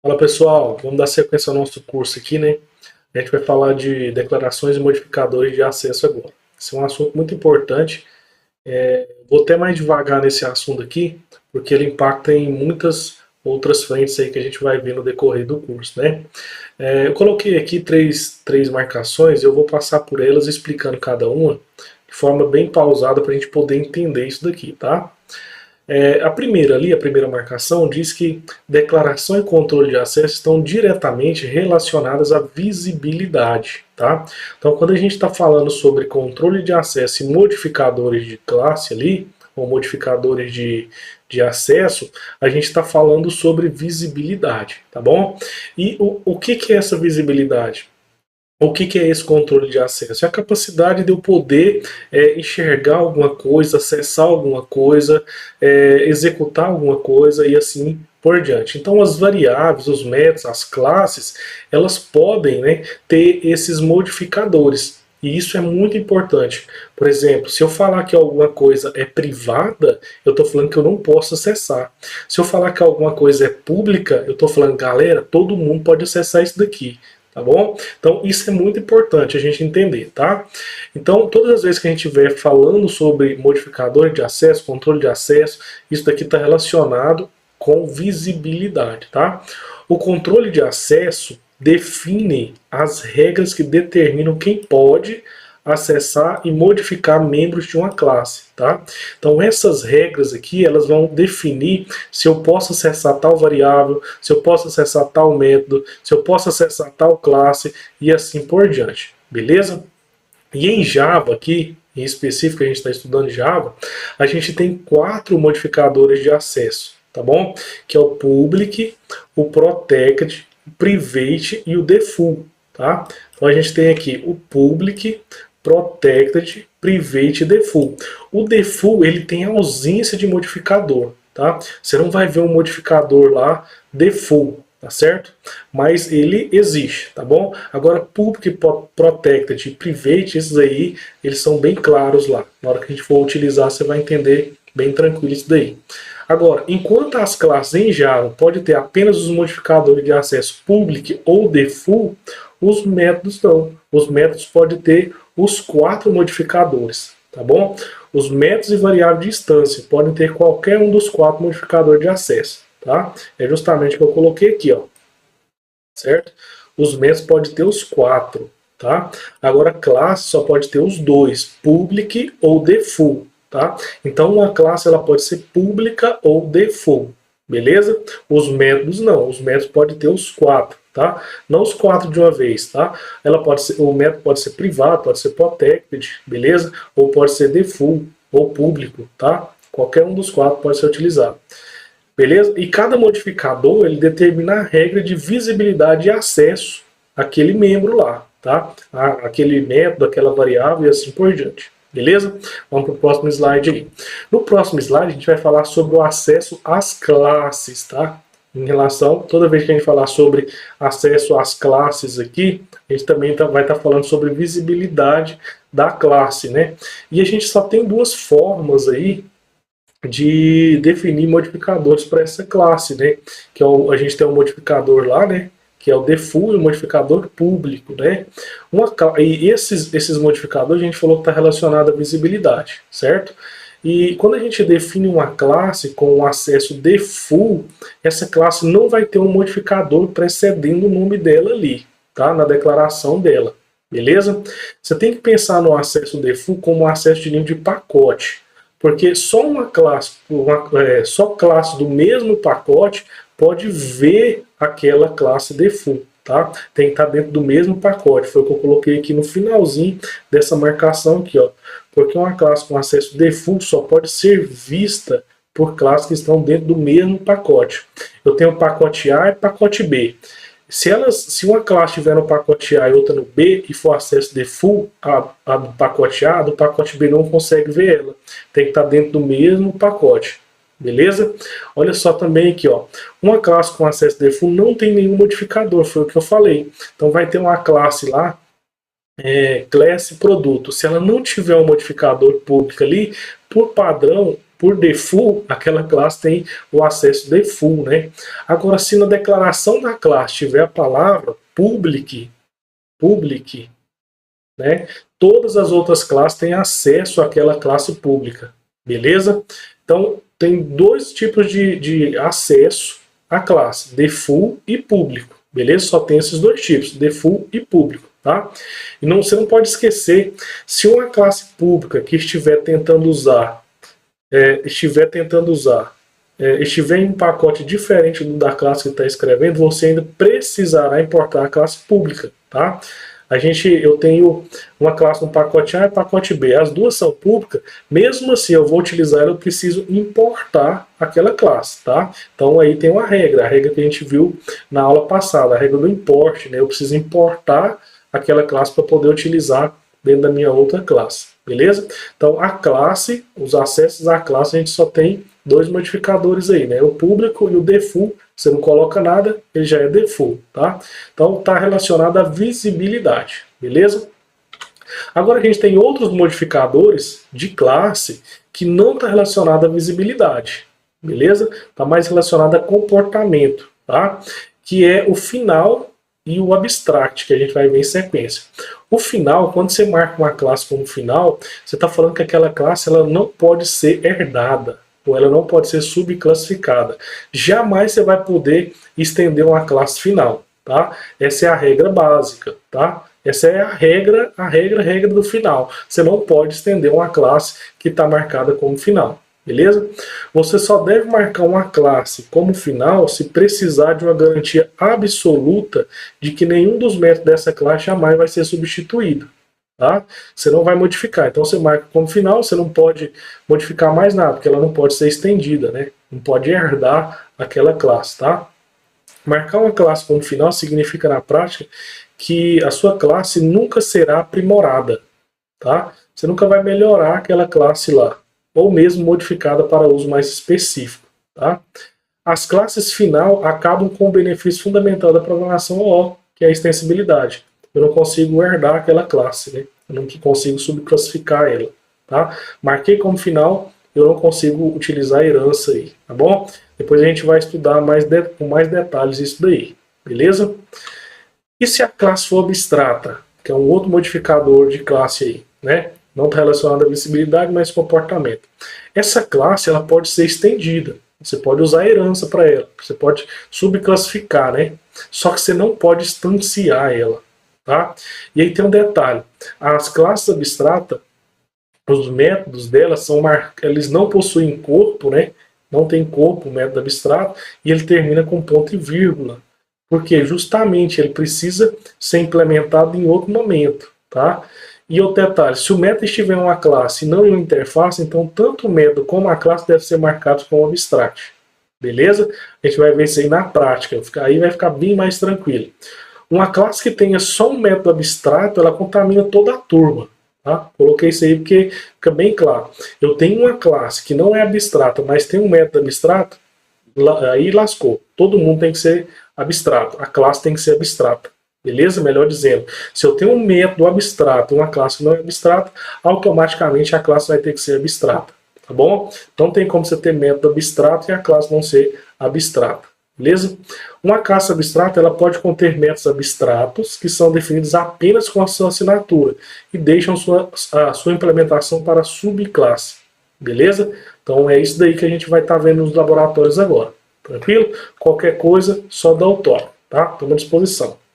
Fala pessoal, vamos dar sequência ao nosso curso aqui, né? A gente vai falar de declarações e modificadores de acesso agora. Esse é um assunto muito importante. Vou até mais devagar nesse assunto aqui, porque ele impacta em muitas outras frentes aí que a gente vai ver no decorrer do curso, né? Eu coloquei aqui três marcações e eu vou passar por elas explicando cada uma de forma bem pausada para a gente poder entender isso daqui, tá? A primeira marcação, diz que declaração e controle de acesso estão diretamente relacionadas à visibilidade. Tá? Então, quando a gente está falando sobre controle de acesso e modificadores de classe ali, ou modificadores de acesso, a gente está falando sobre visibilidade, tá bom? E o que é essa visibilidade? O que é esse controle de acesso? É a capacidade de eu poder enxergar alguma coisa, acessar alguma coisa, executar alguma coisa e assim por diante. Então, as variáveis, os métodos, as classes, elas podem, né, ter esses modificadores. E isso é muito importante. Por exemplo, se eu falar que alguma coisa é privada, eu estou falando que eu não posso acessar. Se eu falar que alguma coisa é pública, eu estou falando, galera, todo mundo pode acessar isso daqui. Tá bom? Então, isso é muito importante a gente entender, tá? Então, todas as vezes que a gente estiver falando sobre modificador de acesso, controle de acesso, isso daqui está relacionado com visibilidade, tá? O controle de acesso define as regras que determinam quem pode acessar e modificar membros de uma classe, tá? Então essas regras aqui, elas vão definir se eu posso acessar tal variável, se eu posso acessar tal método, se eu posso acessar tal classe e assim por diante, beleza? E em Java aqui, em específico a gente está estudando Java, a gente tem 4 modificadores de acesso, tá bom? Que é o public, o protected, o private e o default, tá? Então a gente tem aqui o public, protected, private e default. O default ele tem ausência de modificador, tá? Você não vai ver um modificador lá default, tá certo? Mas ele existe, tá bom? Agora, public, protected e private, esses aí, eles são bem claros lá. Na hora que a gente for utilizar, você vai entender bem tranquilo isso daí. Agora, enquanto as classes em Java podem ter apenas os modificadores de acesso public ou default, os métodos não. Os métodos podem ter os 4 modificadores, tá bom? Os métodos e variáveis de instância podem ter qualquer um dos 4 modificadores de acesso, tá? É justamente o que eu coloquei aqui, ó. Certo? Os métodos podem ter os 4, tá? Agora, classe só pode ter os 2, public ou default, tá? Então, uma classe ela pode ser pública ou default, beleza? Os métodos não, os métodos podem ter os 4, tá? Não os 4 de uma vez, tá? O método pode ser privado, pode ser protected, beleza? Ou pode ser default ou público, tá? Qualquer um dos 4 pode ser utilizado. Beleza? E cada modificador ele determina a regra de visibilidade e acesso àquele membro lá, tá? Aquele método, aquela variável e assim por diante. Beleza? Vamos para o próximo slide aí. No próximo slide a gente vai falar sobre o acesso às classes, tá? Em relação, toda vez que a gente falar sobre acesso às classes aqui, a gente também vai estar falando sobre visibilidade da classe, né? E a gente só tem 2 formas aí de definir modificadores para essa classe, né? Que é a gente tem um modificador lá, né? Que é o default e o modificador público, né? E esses modificadores a gente falou que está relacionado à visibilidade, certo? E quando a gente define uma classe com o acesso default, essa classe não vai ter um modificador precedendo o nome dela ali, tá? Na declaração dela, beleza? Você tem que pensar no acesso default como um acesso de nível de pacote. Porque só uma classe, só classe do mesmo pacote pode ver aquela classe default, tá? Tem que estar dentro do mesmo pacote. Foi o que eu coloquei aqui no finalzinho dessa marcação aqui, ó. Porque uma classe com acesso default só pode ser vista por classes que estão dentro do mesmo pacote. Eu tenho pacote A e pacote B. Se uma classe estiver no pacote A e outra no B e for acesso default a do pacote A, do pacote B não consegue ver ela. Tem que estar dentro do mesmo pacote. Beleza? Olha só também aqui, ó. Uma classe com acesso default não tem nenhum modificador, foi o que eu falei. Então vai ter uma classe lá, classe produto. Se ela não tiver um modificador público ali, por padrão, por default, aquela classe tem o acesso default, né? Agora, se na declaração da classe tiver a palavra public, né? Todas as outras classes têm acesso àquela classe pública, beleza? Então, tem dois tipos de acesso à classe, default e público, beleza? Só tem esses dois tipos, default e público, tá? E não, você não pode esquecer, se uma classe pública que estiver tentando usar, estiver em um pacote diferente do da classe que está escrevendo, você ainda precisará importar a classe pública, tá? Eu tenho uma classe no pacote A e pacote B, as duas são públicas, mesmo assim eu vou utilizar ela, eu preciso importar aquela classe, tá? Então aí tem uma regra, a regra que a gente viu na aula passada, a regra do import, né? Eu preciso importar aquela classe para poder utilizar dentro da minha outra classe, beleza? Então a classe, os acessos à classe, a gente só tem dois modificadores aí, né? O público e o default. Você não coloca nada, ele já é default, tá? Então está relacionado à visibilidade, beleza? Agora a gente tem outros modificadores de classe que não está relacionado à visibilidade, beleza? Está mais relacionado a comportamento, tá? Que é o final e o abstract, que a gente vai ver em sequência. O final, quando você marca uma classe como final, você está falando que aquela classe ela não pode ser herdada, ou ela não pode ser subclassificada. Jamais você vai poder estender uma classe final, tá? Essa é a regra básica, tá? Essa é a regra do final. Você não pode estender uma classe que está marcada como final, beleza? Você só deve marcar uma classe como final se precisar de uma garantia absoluta de que nenhum dos métodos dessa classe jamais vai ser substituído. Tá? Você não vai modificar, então você marca como final, você não pode modificar mais nada, porque ela não pode ser estendida, né? Não pode herdar aquela classe, tá? Marcar uma classe como final significa na prática que a sua classe nunca será aprimorada, tá? Você nunca vai melhorar aquela classe lá, ou mesmo modificada para uso mais específico, tá? As classes final acabam com o benefício fundamental da programação OO, que é a extensibilidade. Eu não consigo herdar aquela classe, né? Eu não consigo subclassificar ela, tá? Marquei como final, eu não consigo utilizar a herança aí, tá bom? Depois a gente vai estudar com mais detalhes isso daí, beleza? E se a classe for abstrata, que é um outro modificador de classe aí, né? Não está relacionado à visibilidade, mas comportamento. Essa classe ela pode ser estendida. Você pode usar a herança para ela. Você pode subclassificar, né? Só que você não pode instanciar ela. Tá? E aí tem um detalhe, as classes abstratas, os métodos delas eles não possuem corpo, né? Não tem corpo o método abstrato, e ele termina com ponto e vírgula, porque justamente ele precisa ser implementado em outro momento, tá? E outro detalhe, se o método estiver em uma classe e não em uma interface, então tanto o método como a classe devem ser marcados como abstract, beleza? A gente vai ver isso aí na prática, aí vai ficar bem mais tranquilo. Uma classe que tenha só um método abstrato, ela contamina toda a turma. Tá? Coloquei isso aí porque fica bem claro. Eu tenho uma classe que não é abstrata, mas tem um método abstrato, aí lascou. Todo mundo tem que ser abstrato. A classe tem que ser abstrata. Beleza? Melhor dizendo, se eu tenho um método abstrato e uma classe que não é abstrata, automaticamente a classe vai ter que ser abstrata. Tá bom? Não tem como você ter método abstrato e a classe não ser abstrata. Beleza? Uma classe abstrata ela pode conter métodos abstratos que são definidos apenas com a sua assinatura e deixam a sua implementação para subclasse. Beleza? Então é isso daí que a gente vai estar vendo nos laboratórios agora. Tranquilo? Qualquer coisa, só dá o toque. Tá? Estamos à disposição.